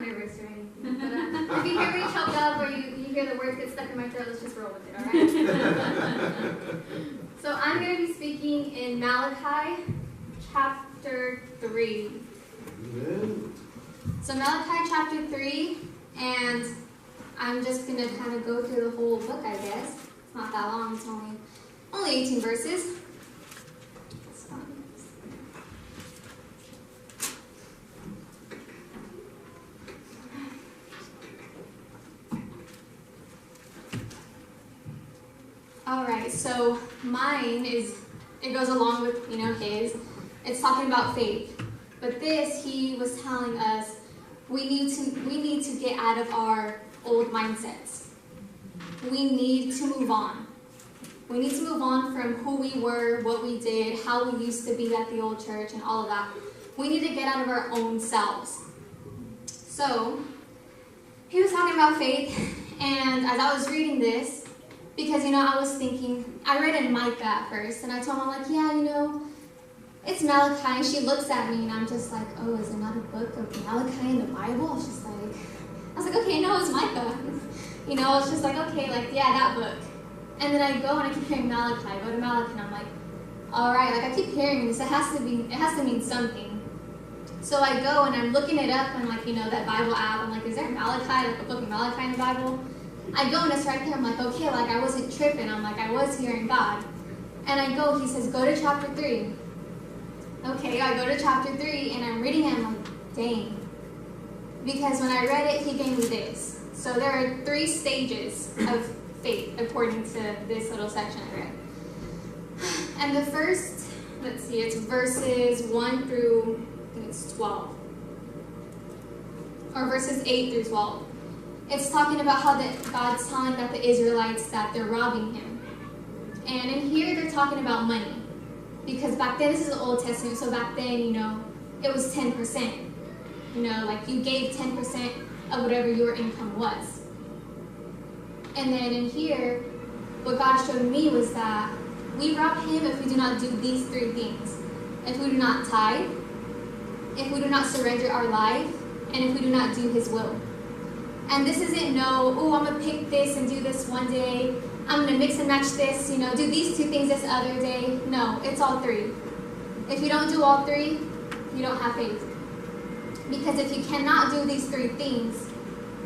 nervous or anything. But if you hear me choked up or you hear the words get stuck in my throat, let's just roll with it, alright? So I'm going to be speaking in Malachi chapter 3. Amen. So Malachi chapter 3, and I'm just going to kind of go through the whole book, I guess. It's not that long, it's only 18 verses. Alright, so mine it goes along with, his. It's talking about faith. But this, he was telling us, we need to get out of our old mindsets. We need to move on. We need to move on from who we were, what we did, how we used to be at the old church, and all of that. We need to get out of our own selves. So, he was talking about faith, and as I was reading this, because, I was thinking, I read in Micah at first, and I told him, it's Malachi, and she looks at me, and I'm just like, oh, is there not a book of Malachi in the Bible? I was like, okay, no, it's Micah. It's just like, okay, that book. And then I go, and I keep hearing Malachi, I go to Malachi, and I'm like, all right, I keep hearing this, it has to mean something. So I go, and I'm looking it up on, that Bible app, I'm like, is there Malachi, a book of Malachi in the Bible? I go and it's right there, I'm like, okay, I wasn't tripping, I'm like, I was hearing God. And I go, he says, go to chapter 3. Okay, I go to chapter 3, and I'm reading it, and I'm like, dang. Because when I read it, he gave me this. So there are 3 stages of faith, according to this little section I read. And the first, it's verses 1 through, I think it's 12. Or verses 8 through 12. It's talking about how God's telling about the Israelites that they're robbing him. And in here, they're talking about money. Because back then, this is the Old Testament, so back then, it was 10%. You gave 10% of whatever your income was. And then in here, what God showed me was that we rob him if we do not do these 3 things. If we do not tithe, if we do not surrender our life, and if we do not do his will. And this isn't I'm going to pick this and do this one day. I'm going to mix and match this, do these 2 things this other day. No, it's all 3. If you don't do all 3, you don't have faith. Because if you cannot do these 3 things,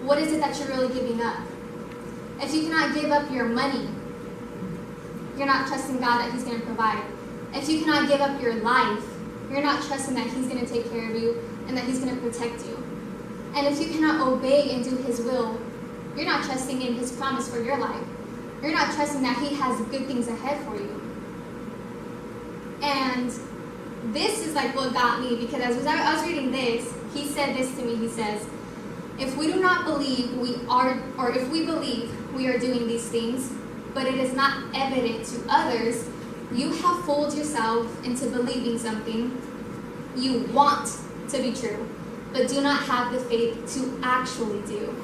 what is it that you're really giving up? If you cannot give up your money, you're not trusting God that he's going to provide. If you cannot give up your life, you're not trusting that he's going to take care of you and that he's going to protect you. And if you cannot obey and do his will, you're not trusting in his promise for your life. You're not trusting that he has good things ahead for you. And this is what got me, because as I was reading this, he said this to me. He says, if we do not believe if we believe we are doing these things, but it is not evident to others, you have fooled yourself into believing something you want to be true, but do not have the faith to actually do.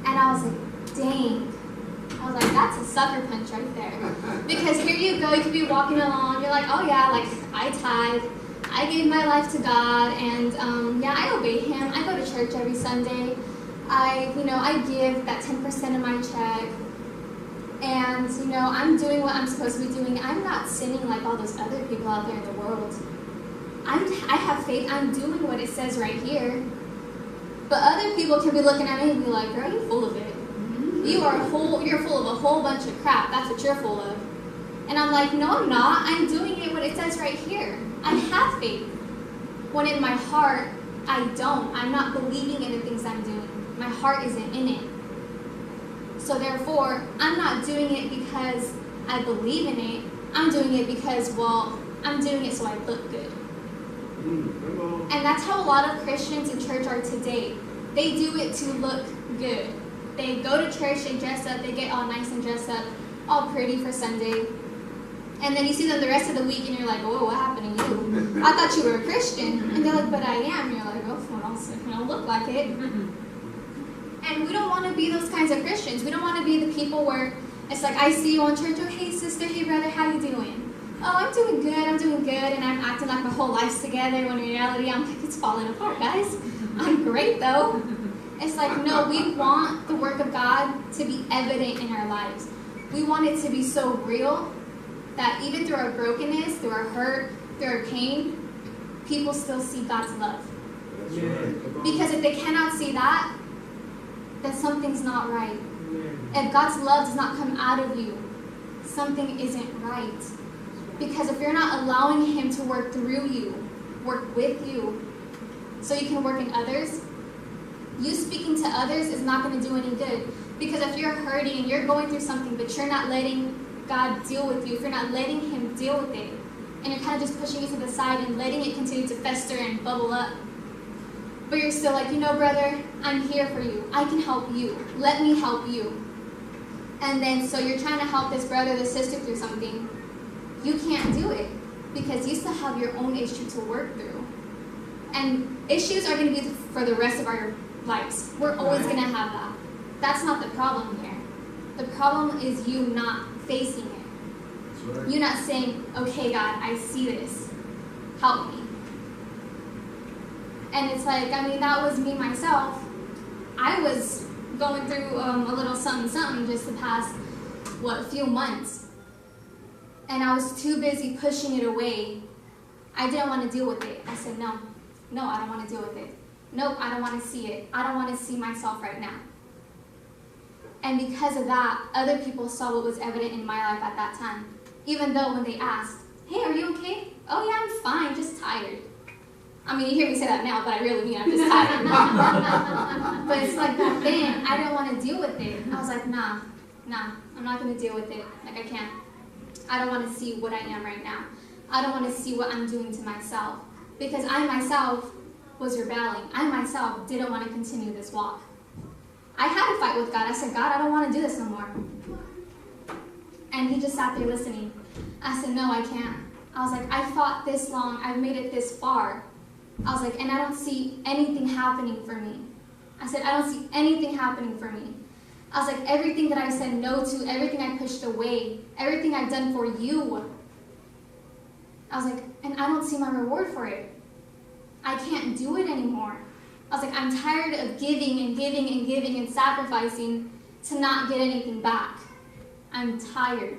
And I was like, dang. I was like, that's a sucker punch right there. Because here you go, you could be walking along, you're like, oh yeah, I tithe, I gave my life to God, and I obey him. I go to church every Sunday. I give that 10% of my check. And, I'm doing what I'm supposed to be doing. I'm not sinning like all those other people out there in the world. I have faith. I'm doing what it says right here. But other people can be looking at me and be like, girl, you're full of it. You're full of a whole bunch of crap. That's what you're full of. And I'm like, no, I'm not. I'm doing it what it says right here. I have faith. When in my heart, I don't. I'm not believing in the things I'm doing. My heart isn't in it. So therefore, I'm not doing it because I believe in it. I'm doing it because, I'm doing it so I look good. And that's how a lot of Christians in church are today. They do it to look good. They go to church, they dress up, they get all nice and dressed up, all pretty for Sunday. And then you see them the rest of the week and you're like, oh, what happened to you? I thought you were a Christian. And they're like, but I am. You're like, oh, someone else look like it. And we don't want to be those kinds of Christians. We don't want to be the people where it's like, I see you on church, oh, hey, sister, hey, brother, how you doing? Oh, I'm doing good, and I'm acting like my whole life's together, when in reality, I'm like, it's falling apart, guys. I'm great though. It's like, no, we want the work of God to be evident in our lives. We want it to be so real that even through our brokenness, through our hurt, through our pain, people still see God's love. That's right. Because if they cannot see that, then something's not right. If God's love does not come out of you, something isn't right. Because if you're not allowing Him to work through you, work with you, so you can work in others, you speaking to others is not going to do any good. Because if you're hurting and you're going through something, but you're not letting God deal with you, if you're not letting Him deal with it, and you're kind of just pushing it to the side and letting it continue to fester and bubble up, but you're still like, you know, brother, I'm here for you. I can help you. Let me help you. And then so you're trying to help this brother, this sister through something. You can't do it because you still have your own issue to work through. And issues are going to be for the rest of our lives. We're always going to have that. That's not the problem here. The problem is you not facing it. That's right. You not saying, okay, God, I see this. Help me. And it's like, I mean, that was me myself. I was going through a little something just the past, few months. And I was too busy pushing it away. I didn't want to deal with it. I said, no, I don't want to deal with it. Nope, I don't want to see it. I don't want to see myself right now. And because of that, other people saw what was evident in my life at that time. Even though when they asked, hey, are you okay? Oh yeah, I'm fine, just tired. I mean, you hear me say that now, but I really mean I'm just tired. But it's like back then, I didn't want to deal with it. I was like, nah, I'm not going to deal with it. Like, I can't. I don't want to see what I am right now. I don't want to see what I'm doing to myself. Because I myself was rebelling. I myself didn't want to continue this walk. I had a fight with God. I said, God, I don't want to do this no more. And He just sat there listening. I said, no, I can't. I was like, I fought this long. I've made it this far. I was like, and I don't see anything happening for me. I said, I don't see anything happening for me. I was like, everything that I said no to, everything I pushed away, everything I've done for you. I was like, and I don't see my reward for it. I can't do it anymore. I was like, I'm tired of giving and giving and giving and sacrificing to not get anything back. I'm tired.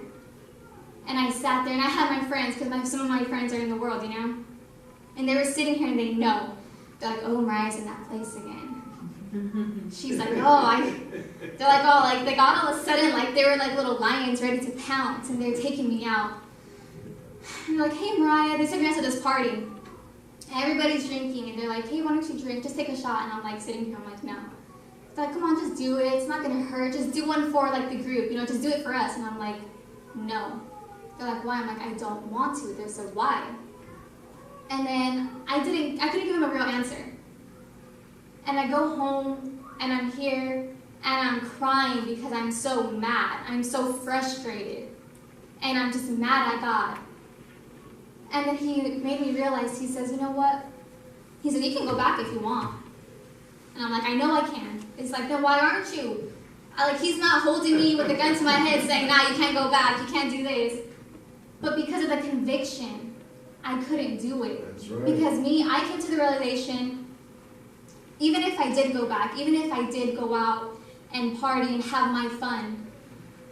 And I sat there and I had my friends, because some of my friends are in the world, you know? And they were sitting here and they know. They're like, oh, Mariah's in that place again. She's like, oh, they're like, oh, like they got all of a sudden, like they were like little lions ready to pounce and they're taking me out. And they're like, hey, Mariah, they took me out to this party. And everybody's drinking and they're like, hey, why don't you drink? Just take a shot. And I'm like sitting here, I'm like, no. They're like, come on, just do it. It's not going to hurt. Just do one for like the group, you know, just do it for us. And I'm like, no. They're like, why? I'm like, I don't want to. They said, why? And then I couldn't give them a real answer. And I go home and I'm here and I'm crying because I'm so mad. I'm so frustrated. And I'm just mad at God. And then He made me realize, He says, you know what? He said, you can go back if you want. And I'm like, I know I can. It's like, then why aren't you? He's not holding me with a gun to my head saying, nah, you can't go back, you can't do this. But because of the conviction, I couldn't do it. That's right. Because I came to the realization, even if I did go back, even if I did go out and party and have my fun,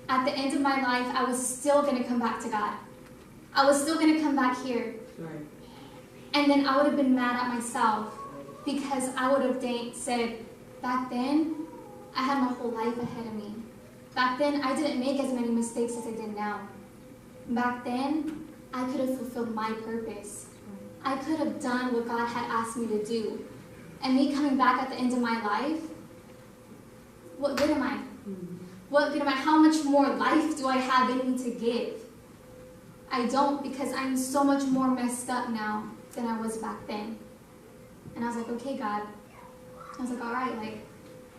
at the end of my life, I was still going to come back to God. I was still going to come back here. Right. And then I would have been mad at myself because I would have said, back then, I had my whole life ahead of me. Back then, I didn't make as many mistakes as I did now. Back then, I could have fulfilled my purpose. I could have done what God had asked me to do. And me coming back at the end of my life, what good am I? What good am I? How much more life do I have in me to give? I don't, because I'm so much more messed up now than I was back then. And I was like, okay, God. I was like, all right,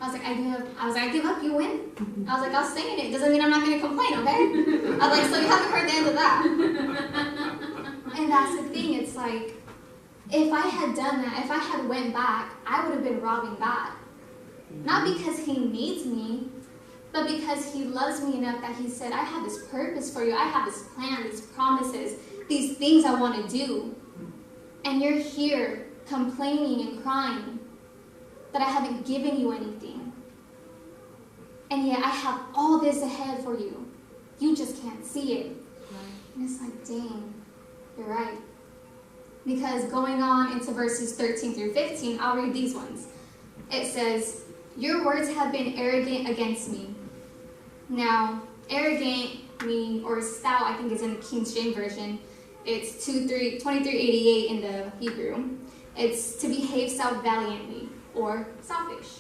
I give up, you win. I was like, I'll stay in it. Doesn't mean I'm not going to complain, okay? I was like, so you haven't heard the end of that. And that's the thing, it's like, if I had done that, if I had went back, I would have been robbing God. Not because He needs me, but because He loves me enough that He said, I have this purpose for you. I have this plan, these promises, these things I want to do. And you're here complaining and crying. that I haven't given you anything. And yet I have all this ahead for you. You just can't see it. And it's like, dang, you're right. Because going on into verses 13 through 15, I'll read these ones. It says, your words have been arrogant against me. Now, arrogant meaning, or stout, I think is in the King James Version. It's 2388 in the Hebrew. It's to behave self-valiantly or selfish.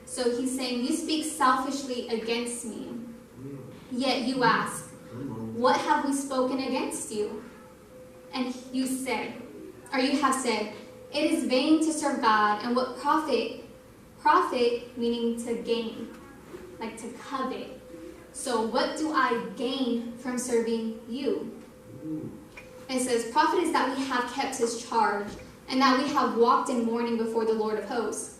So he's saying, you speak selfishly against me. Yet you ask, what have we spoken against you? And you said, or you have said, it is vain to serve God, and what profit? Profit meaning to gain, like to covet. So what do I gain from serving you? It says, profit is that we have kept his charge, and that we have walked in mourning before the Lord of hosts.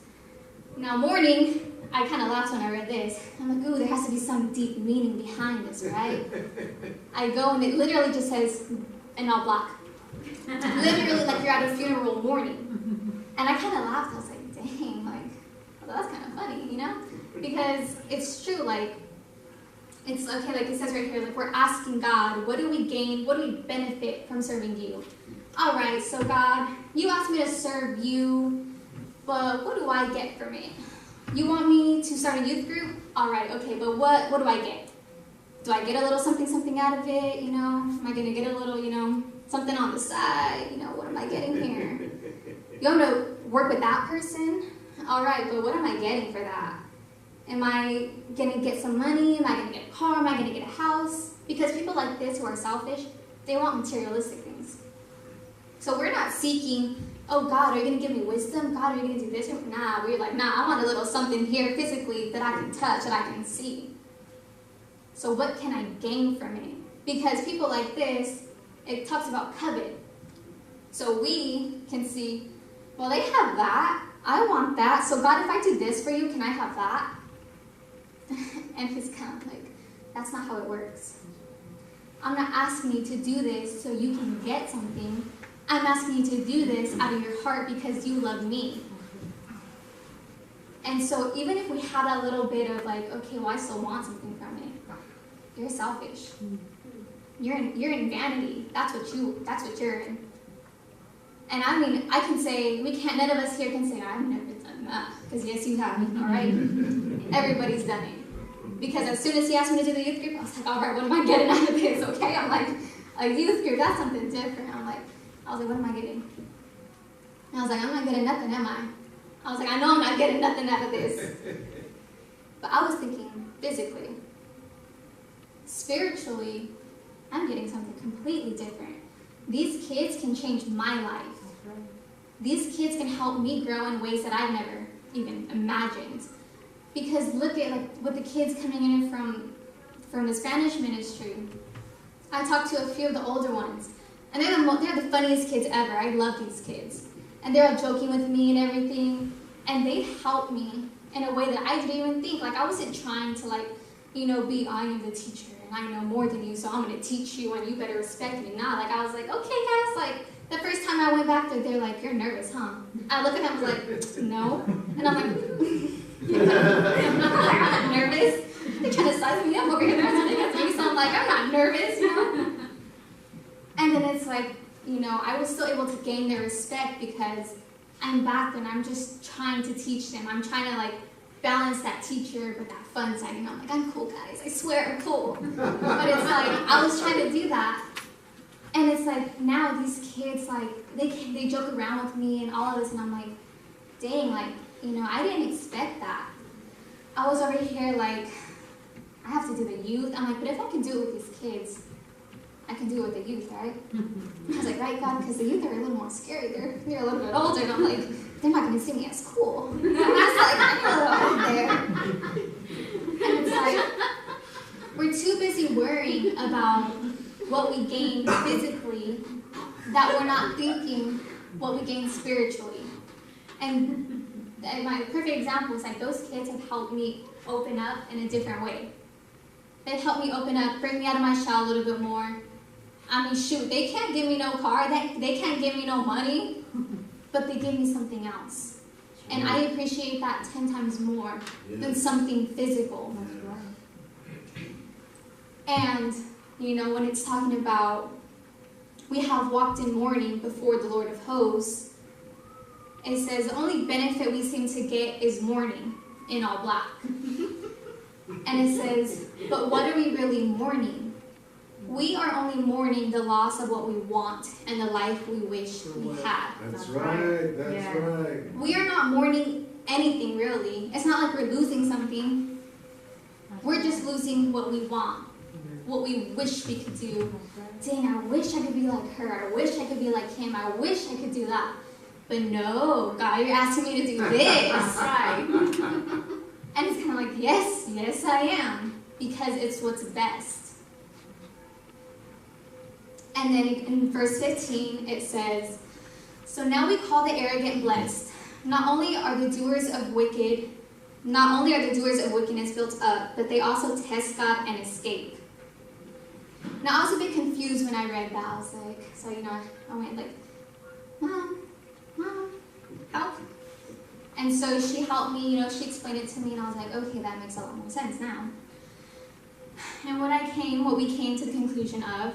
Now mourning, I kind of laughed when I read this. I'm like, ooh, there has to be some deep meaning behind this, right? I go and it literally just says, in all black. Literally like you're at a funeral mourning. And I kind of laughed. I was like, dang, like, well, that's kind of funny, you know? Because it's true, like, it's okay, like it says right here, like we're asking God, what do we gain, what do we benefit from serving you? All right, so God, you asked me to serve you, but what do I get from it? You want me to start a youth group? All right, okay, but what do I get? Do I get a little something out of it, you know? Am I going to get a little, you know, something on the side? You know, what am I getting here? You want to work with that person? All right, but what am I getting for that? Am I going to get some money? Am I going to get a car? Am I going to get a house? Because people like this who are selfish, they want materialistic things. So we're not seeking, oh God, are you going to give me wisdom? God, are you going to do this? Nah, we're like, nah, I want a little something here physically that I can touch, that I can see. So what can I gain from it? Because people like this, it talks about covet. So we can see, well, they have that. I want that. So God, if I do this for you, can I have that? And he's kind of like, that's not how it works. I'm not asking you to do this so you can get something. I'm asking you to do this out of your heart because you love me. And so even if we had a little bit of like, okay, well, I still want something from it, you're selfish. You're in vanity. That's what you're in. And I mean, I can say, none of us here can say, I've never done that. Because yes, you have, all right? Everybody's done it. Because as soon as he asked me to do the youth group, I was like, all right, what am I getting out of this, okay? I'm like, a youth group, that's something different. I was like, what am I getting? And I was like, I'm not getting nothing, am I? I was like, I know I'm not getting nothing out of this. But I was thinking physically. Spiritually, I'm getting something completely different. These kids can change my life. These kids can help me grow in ways that I've never even imagined. Because look at like with the kids coming in from the Spanish ministry. I talked to a few of the older ones, and they're the funniest kids ever. I love these kids. And they're all joking with me and everything. And they helped me in a way that I didn't even think. Like I wasn't trying to I am the teacher and I know more than you, so I'm going to teach you and you better respect me. Nah, like I was like, okay guys, like the first time I went back there, they're like, you're nervous, huh? I look at them, I was like, no. And I'm like, I'm not nervous. They're trying to size me up over here. They're trying to get me, so I'm like, I'm not nervous, you know? And then it's like, I was still able to gain their respect because I'm back there and I'm just trying to teach them. I'm trying to balance that teacher with that fun side. I'm like, I'm cool, guys. I swear I'm cool. But it's like, I was trying to do that. And it's like, now these kids, they joke around with me and all of this. And I'm like, dang, I didn't expect that. I was over here I have to do the youth. I'm like, but if I can do it with these kids, I can do it with the youth, right? I was like, right, God, because the youth are a little more scary. They're a little bit older, and I'm like, they're not going to see me as cool. And that's I'm a little out there. And it's like, we're too busy worrying about what we gain physically that we're not thinking what we gain spiritually. And my perfect example is those kids have helped me open up in a different way. They've helped me open up, bring me out of my shell a little bit more. I mean, shoot, they can't give me no car, they can't give me no money, but they give me something else. And I appreciate that 10 times more than something physical. And, when it's talking about we have walked in mourning before the Lord of hosts, it says the only benefit we seem to get is mourning in all black. And it says, but what are we really mourning? We are only mourning the loss of what we want and the life we wish we had. That's right. That's right. We are not mourning anything, really. It's not like we're losing something. We're just losing what we want, what we wish we could do. Dang, I wish I could be like her. I wish I could be like him. I wish I could do that. But no, God, you're asking me to do this. Right. And it's kind of like, yes, I am. Because it's what's best. And then in verse 15, it says, so now we call the arrogant blessed. Not only are the doers of wickedness built up, but they also test God and escape. Now, I was a bit confused when I read that. I was like, I went like, Mom, help. And so she helped me, she explained it to me, and I was like, okay, that makes a lot more sense now. And what we came to the conclusion of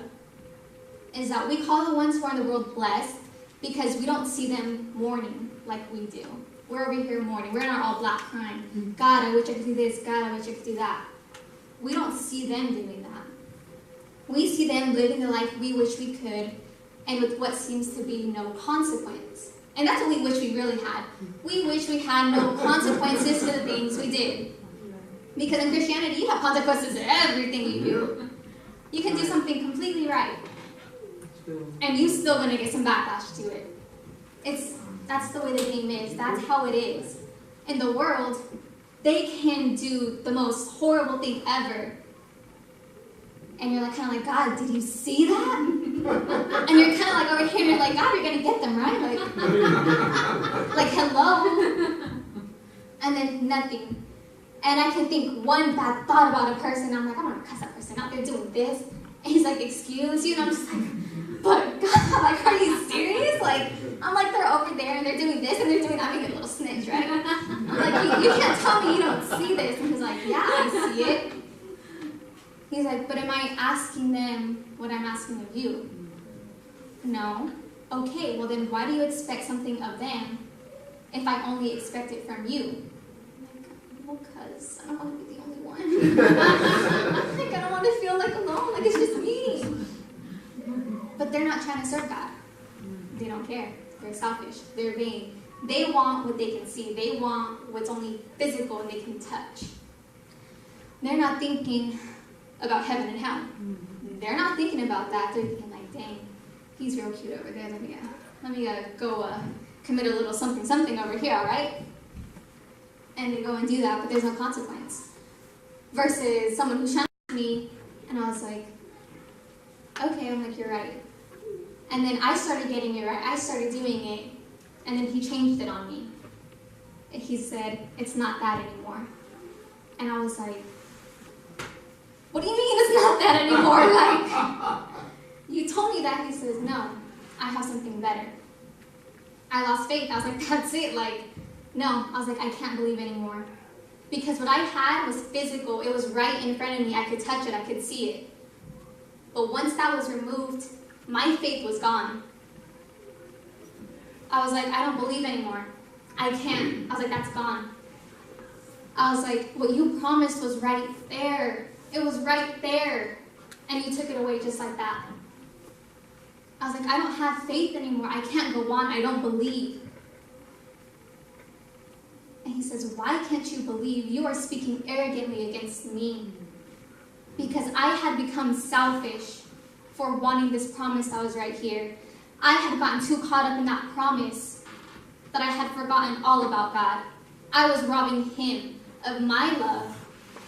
is that we call the ones who are in the world blessed because we don't see them mourning like we do. We're over here mourning. We're in our all black crying. God, I wish I could do this. God, I wish I could do that. We don't see them doing that. We see them living the life we wish we could, and with what seems to be no consequence. And that's what we wish we really had. We wish we had no consequences for the things we did. Because in Christianity, you have consequences to everything you do. You can do something completely right, and you're still going to get some backlash to it. That's the way the game is. That's how it is. In the world, they can do the most horrible thing ever. And you're kind of like, God, did you see that? And you're kind of like over here, and you're like, God, you're going to get them, right? Like, hello? And then nothing. And I can think one bad thought about a person, and I'm like, I'm going to cuss that person out. They're doing this. And he's like, excuse you? And I'm just like, but God, are you serious? I'm like, they're over there, and they're doing this, and they're doing that. I'm being a little snitch, right? I'm like, you can't tell me you don't see this. And he's like, yeah, I see it. He's like, but am I asking them what I'm asking of you? No. Okay, well then why do you expect something of them if I only expect it from you? Well, because I don't want to be the only one. I don't want to feel alone, it's just me. But they're not trying to serve God. They don't care. They're selfish. They're vain. They want what they can see. They want what's only physical and they can touch. They're not thinking about heaven and hell. They're not thinking about that. They're thinking dang, he's real cute over there. Let me go commit a little something over here, all right? And they go and do that, but there's no consequence. Versus someone who challenged me, and I was like, okay, I'm like, you're right. And then I started getting it right. I started doing it, and then he changed it on me. And he said, it's not that anymore. And I was like, what do you mean it's not that anymore? You told me that. He says, no, I have something better. I lost faith. I was like, that's it. No. I was like, I can't believe anymore. Because what I had was physical. It was right in front of me. I could touch it. I could see it. But once that was removed, my faith was gone. I was like, I don't believe anymore. I can't. I was like, that's gone. I was like, what you promised was right there. It was right there. And you took it away just like that. I was like, I don't have faith anymore. I can't go on. I don't believe. And he says, why can't you believe? You are speaking arrogantly against me. Because I had become selfish for wanting this promise that was right here. I had gotten too caught up in that promise that I had forgotten all about God. I was robbing him of my love,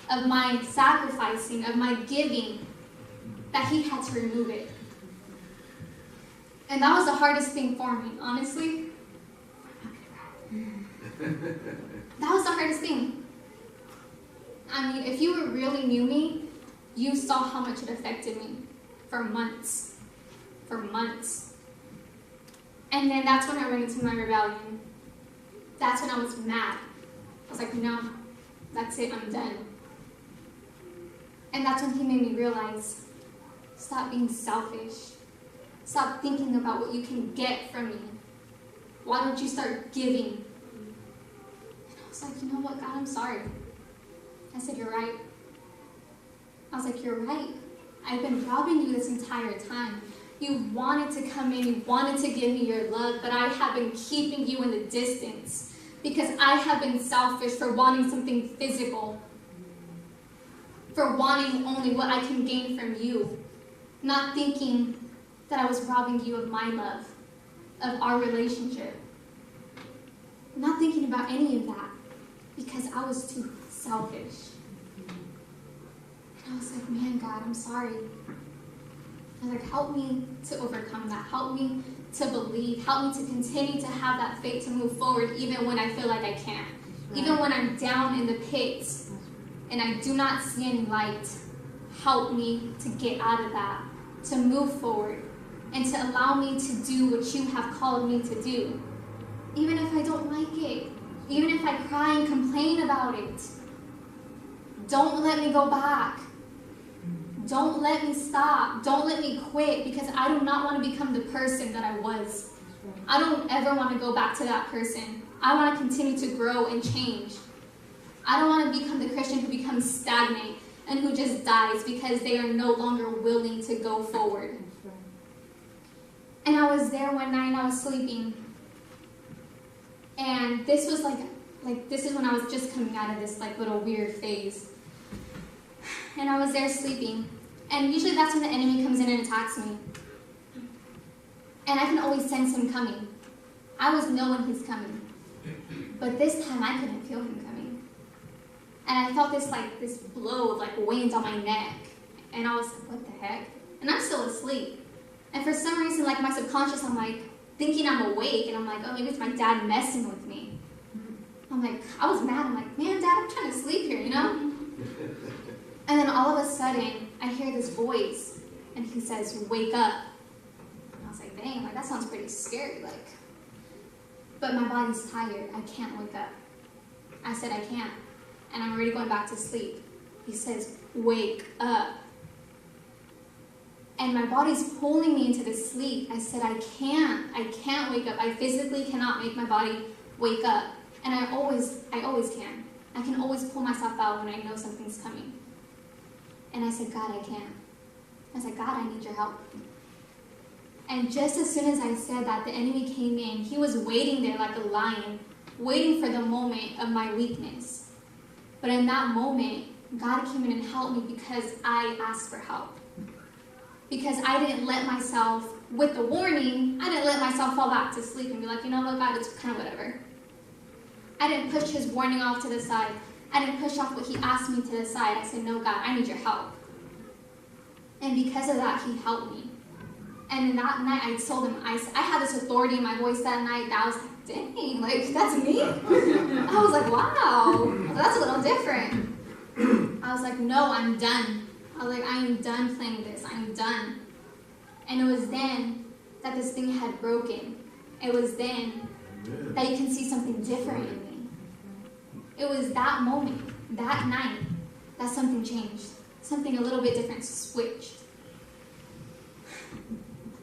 of my sacrificing, of my giving, that he had to remove it. And that was the hardest thing for me, honestly. That was the hardest thing. I mean, if you really knew me, you saw how much it affected me for months. For months. And then that's when I went into my rebellion. that's when I was mad. I was like, no, that's it, I'm done. And that's when he made me realize, stop being selfish. Stop thinking about what you can get from me. Why don't you start giving? And I was like, you know what, God, I'm sorry. I said, you're right. I was like, you're right. I've been robbing you this entire time. You wanted to come in, you wanted to give me your love, but I have been keeping you in the distance because I have been selfish for wanting something physical, for wanting only what I can gain from you, not thinking that I was robbing you of my love, of our relationship. Not thinking about any of that because I was too selfish. And I was like, man, God, I'm sorry. I was like, help me to overcome that. Help me to believe. Help me to continue to have that faith to move forward even when I feel like I can't. Right. Even when I'm down in the pits and I do not see any light. Help me to get out of that, to move forward, and to allow me to do what you have called me to do. Even if I don't like it. Even if I cry and complain about it. Don't let me go back. Don't let me stop. Don't let me quit because I do not want to become the person that I was. I don't ever want to go back to that person. I want to continue to grow and change. I don't want to become the Christian who becomes stagnant and who just dies because they are no longer willing to go forward. And I was there one night and I was sleeping. And this was this is when I was just coming out of this little weird phase. And I was there sleeping. And usually that's when the enemy comes in and attacks me. And I can always sense him coming. I was knowing he's coming. But this time I couldn't feel him coming. And I felt this blow of wind on my neck. And I was like, what the heck? And I'm still asleep. And for some reason, my subconscious, I'm thinking I'm awake. And I'm like, oh, maybe it's my dad messing with me. I'm like, I was mad. I'm like, man, Dad, I'm trying to sleep here, you know? And then all of a sudden, I hear this voice, and he says, wake up. And I was like, dang, that sounds pretty scary, But my body's tired. I can't wake up. I said, I can't. And I'm already going back to sleep. He says, wake up. And my body's pulling me into this sleep. I said, I can't wake up. I physically cannot make my body wake up. And I always can. I can always pull myself out when I know something's coming. And I said, God, I can't. I said, God, I need your help. And just as soon as I said that, the enemy came in. He was waiting there like a lion, waiting for the moment of my weakness. But in that moment, God came in and helped me because I asked for help. Because I didn't let myself, with the warning, I didn't let myself fall back to sleep and be like, you know what, God, it's kind of whatever. I didn't push his warning off to the side. I didn't push off what he asked me to the side. I said, no, God, I need your help. And because of that, he helped me. And that night, I told him, I had this authority in my voice that night that I was like, dang, that's me? I was like, wow, that's a little different. I was like, no, I'm done. I was like, I am done playing this. I'm done. And it was then that this thing had broken. It was then that you can see something different in me. It was that moment, that night, that something changed. Something a little bit different switched.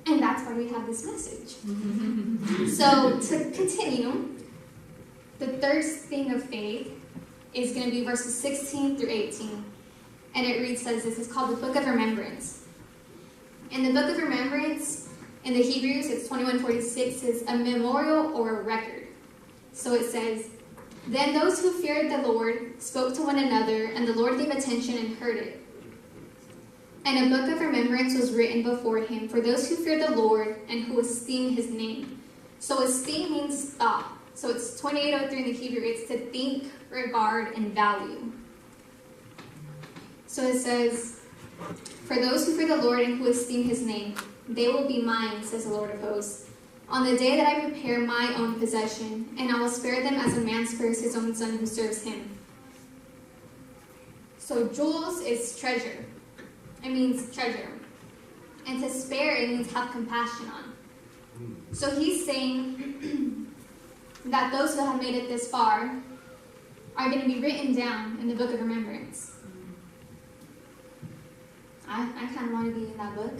And that's why we have this message. So to continue, the third thing of faith is going to be verses 16 through 18. And it reads as this. It's called the Book of Remembrance. And the Book of Remembrance, in the Hebrews, it's 21:46, is a memorial or a record. So it says, then those who feared the Lord spoke to one another, and the Lord gave attention and heard it. And a book of remembrance was written before him for those who fear the Lord and who esteem his name. So esteem means thought. So it's 28:03 in the Hebrew. It's to think, regard, and value. So it says, for those who fear the Lord and who esteem his name, they will be mine, says the Lord of hosts, on the day that I prepare my own possession, and I will spare them as a man spares his own son who serves him. So jewels is treasure. It means treasure. And to spare, it means have compassion on. So he's saying, that those who have made it this far are going to be written down in the book of remembrance. I kind of want to be in that book.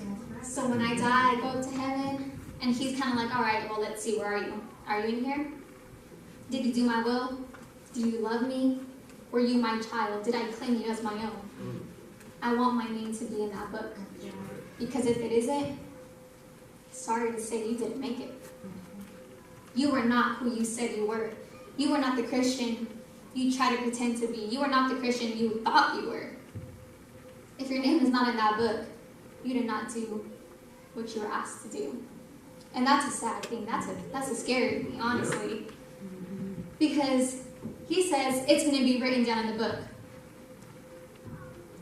So when I die, I go up to heaven, and he's kind of like, all right, well, let's see, where are you? Are you in here? Did you do my will? Did you love me? Were you my child? Did I claim you as my own? I want my name to be in that book. Because if it isn't, sorry to say, you didn't make it. You were not who you said you were. You were not the Christian you try to pretend to be. You were not the Christian you thought you were. If your name is not in that book, you did not do what you were asked to do. And that's a sad thing. That's a scary thing, honestly. Because he says it's going to be written down in the book.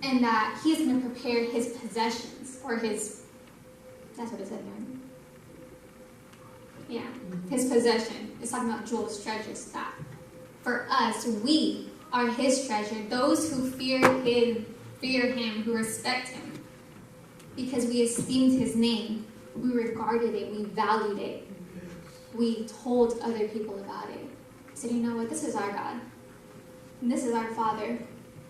And that he's going to prepare his possessions, or his, that's what it said here. Yeah, his possession. It's talking about jewels, treasures, that. For us, we are his treasure. Those who fear him, who respect him. Because we esteemed his name. We regarded it. We valued it. We told other people about it. So you know what? This is our God. And this is our Father.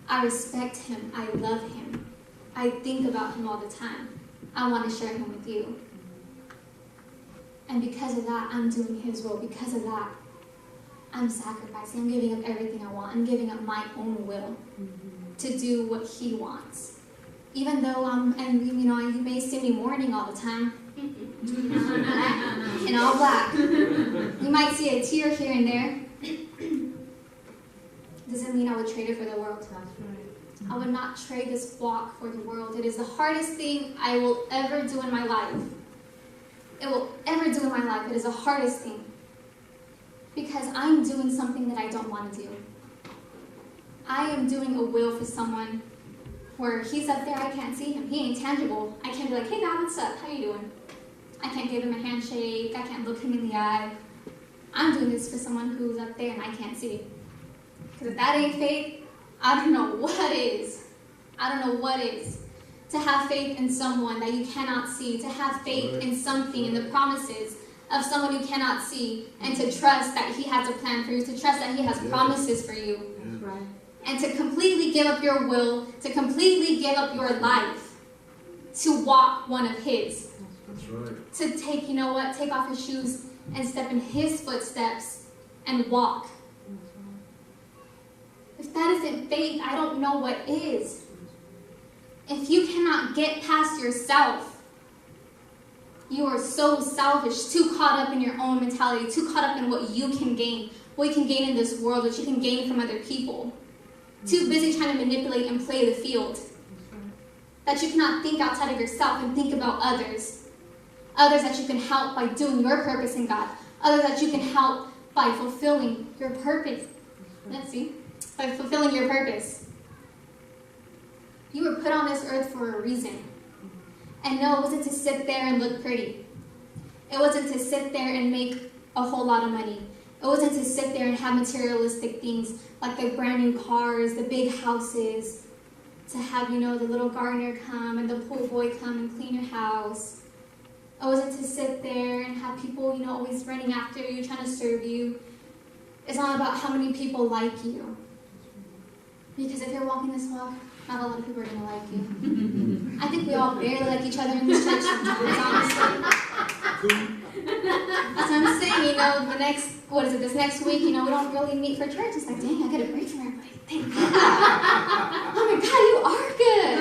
I respect him. I love him. I think about him all the time. I want to share him with you. And because of that, I'm doing his will. Because of that, I'm sacrificing. I'm giving up everything I want. I'm giving up my own will to do what he wants. Even though you may see me mourning all the time. In all black. You might see a tear here and there. Doesn't mean I would trade it for the world. I would not trade this walk for the world. It is the hardest thing I will ever do in my life. It is the hardest thing. Because I'm doing something that I don't want to do. I am doing a will for someone where he's up there, I can't see him. He ain't tangible. I can't be like, hey God, what's up? How you doing? I can't give him a handshake. I can't look him in the eye. I'm doing this for someone who's up there and I can't see. Because if that ain't faith, I don't know what is. I don't know what is. To have faith in someone that you cannot see. To have faith in something, in the promises of someone you cannot see. And to trust that he has a plan for you. To trust that he has promises for you. Right. And to completely give up your will. To completely give up your life. To walk one of his. That's right. To take, take off your shoes and step in his footsteps and walk. If that isn't faith, I don't know what is. If you cannot get past yourself, you are so selfish, too caught up in your own mentality, too caught up in what you can gain, what you can gain in this world, what you can gain from other people. Too busy trying to manipulate and play the field. That you cannot think outside of yourself and think about others. Others that you can help by doing your purpose in God. Others that you can help by fulfilling your purpose. Let's see. By fulfilling your purpose. You were put on this earth for a reason. And no, it wasn't to sit there and look pretty. It wasn't to sit there and make a whole lot of money. It wasn't to sit there and have materialistic things like the brand new cars, the big houses, to have, the little gardener come and the pool boy come and clean your house. It wasn't to sit there and have people, always running after you, trying to serve you. It's not about how many people like you. Because if you're walking this walk, not a lot of people are going to like you. I think we all barely like each other in this church sometimes, honestly. That's what I'm saying, this next week, we don't really meet for church. It's like, dang, I get a break from everybody. Thank God. Oh my God, you are good.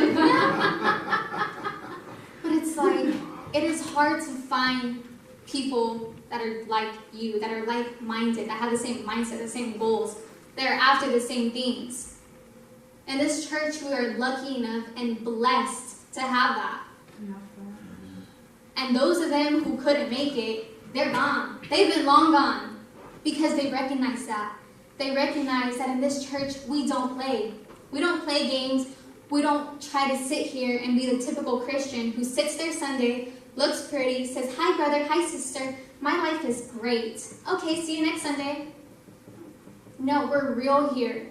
But it's like, it is hard to find people that are like you, that are like-minded, that have the same mindset, the same goals, that are after the same things. In this church, we are lucky enough and blessed to have that. And those of them who couldn't make it, they're gone. They've been long gone because they recognize that. They recognize that in this church, we don't play. We don't play games. We don't try to sit here and be the typical Christian who sits there Sunday, looks pretty, says, hi brother, hi sister, my life is great. Okay, see you next Sunday. No, we're real here.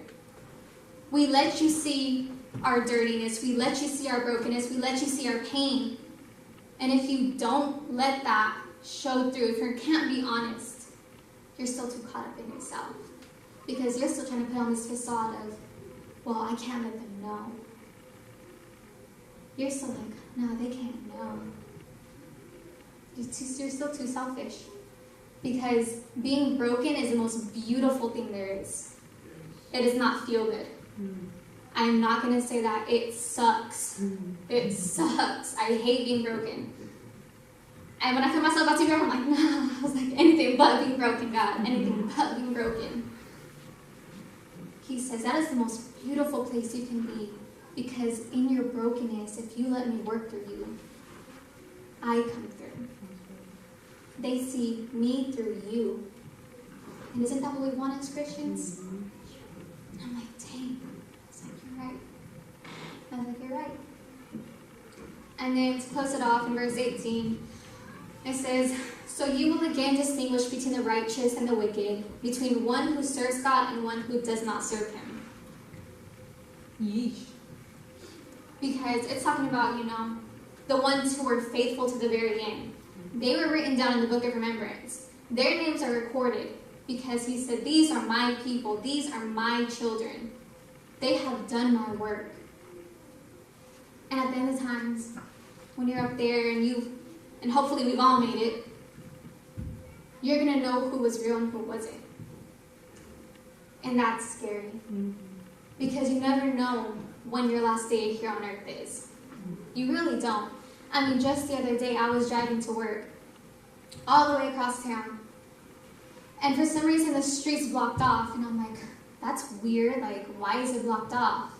We let you see our dirtiness. We let you see our brokenness. We let you see our pain. And if you don't let that show through, if you can't be honest, you're still too caught up in yourself. Because you're still trying to put on this facade of, well, I can't let them know. You're still like, no, they can't know. You're still too selfish. Because being broken is the most beautiful thing there is. It does not feel good. I am not going to say that. It sucks. It sucks. I hate being broken. And when I feel myself about to be broken, I'm like, no. I was like, anything but being broken, God. Anything but being broken. He says that is the most beautiful place you can be. Because in your brokenness, if you let me work through you, I come through. They see me through you. And isn't that what we want as Christians? I'm like, dang. It's like, you're right. I was like, you're right. And then to close it off in verse 18, it says, so you will again distinguish between the righteous and the wicked, between one who serves God and one who does not serve him. Yeesh. Because it's talking about, the ones who were faithful to the very end. They were written down in the book of remembrance. Their names are recorded because he said, these are my people. These are my children. They have done my work. And at the end of times, when you're up there and hopefully we've all made it, you're going to know who was real and who wasn't. And that's scary. Because you never know when your last day here on earth is. You really don't. I mean, just the other day, I was driving to work all the way across town. And for some reason, the street's blocked off. And I'm like, that's weird. Like, why is it blocked off?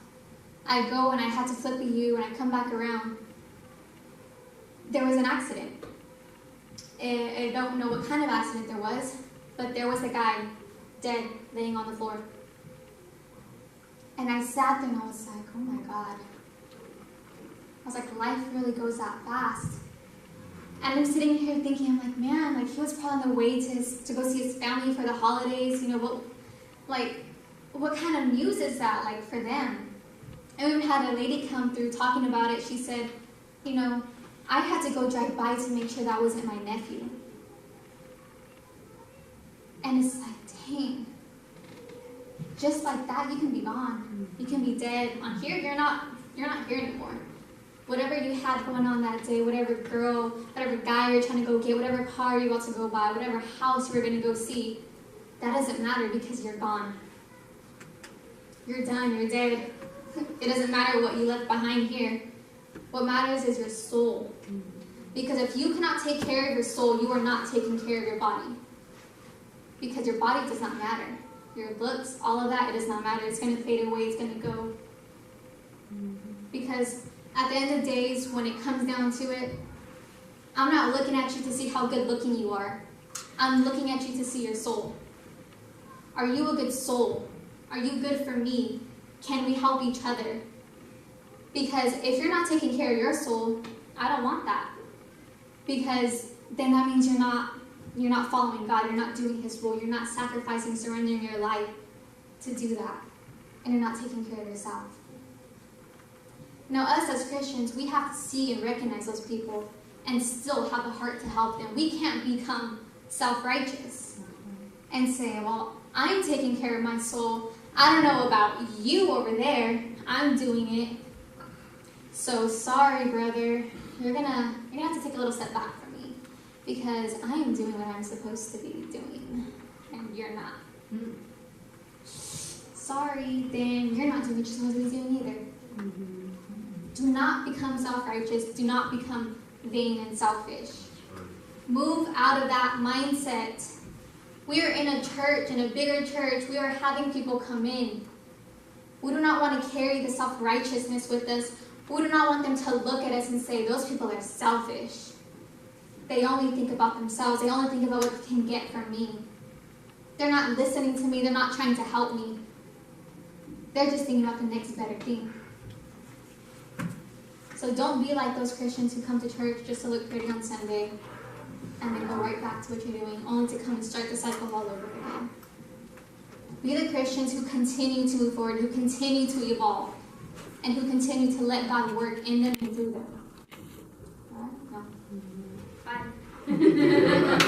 I go and I had to flip a U and I come back around. There was an accident. I don't know what kind of accident there was, but there was a guy dead laying on the floor. And I sat there and I was like, oh my God. I was like, life really goes that fast. And I'm sitting here thinking, I'm like, man, like he was probably on the way to go see his family for the holidays. What kind of news is that like for them? And we even had a lady come through talking about it. She said, I had to go drive by to make sure that wasn't my nephew. And it's like, dang. Just like that, you can be gone. You can be dead. On here, you're not here anymore. Whatever you had going on that day, whatever girl, whatever guy you're trying to go get, whatever car you're about to go buy, whatever house you were going to go see, that doesn't matter because you're gone. You're done. You're dead. It doesn't matter what you left behind here. What matters is your soul. Because if you cannot take care of your soul, you are not taking care of your body. Because your body does not matter. Your looks, all of that, it does not matter. It's going to fade away. It's going to go. Because at the end of the days, when it comes down to it, I'm not looking at you to see how good looking you are. I'm looking at you to see your soul. Are you a good soul? Are you good for me? Can we help each other? Because if you're not taking care of your soul, I don't want that. Because then that means you're not following God. You're not doing his will. You're not sacrificing, surrendering your life to do that. And you're not taking care of yourself. Now, us as Christians, we have to see and recognize those people and still have a heart to help them. We can't become self-righteous and say, well, I'm taking care of my soul. I don't know about you over there. I'm doing it. So sorry, brother. You're gonna have to take a little step back from me because I am doing what I'm supposed to be doing, and you're not. Sorry, then you're not doing what you're supposed to be doing either. Do not become self-righteous. Do not become vain and selfish. Move out of that mindset. We are in a church, in a bigger church. We are having people come in. We do not want to carry the self-righteousness with us. We do not want them to look at us and say, those people are selfish. They only think about themselves. They only think about what they can get from me. They're not listening to me. They're not trying to help me. They're just thinking about the next better thing. So don't be like those Christians who come to church just to look pretty on Sunday and then go right back to what you're doing, only to come and start the cycle all over again. Be the Christians who continue to move forward, who continue to evolve, and who continue to let God work in them and through them. All right? No. Bye.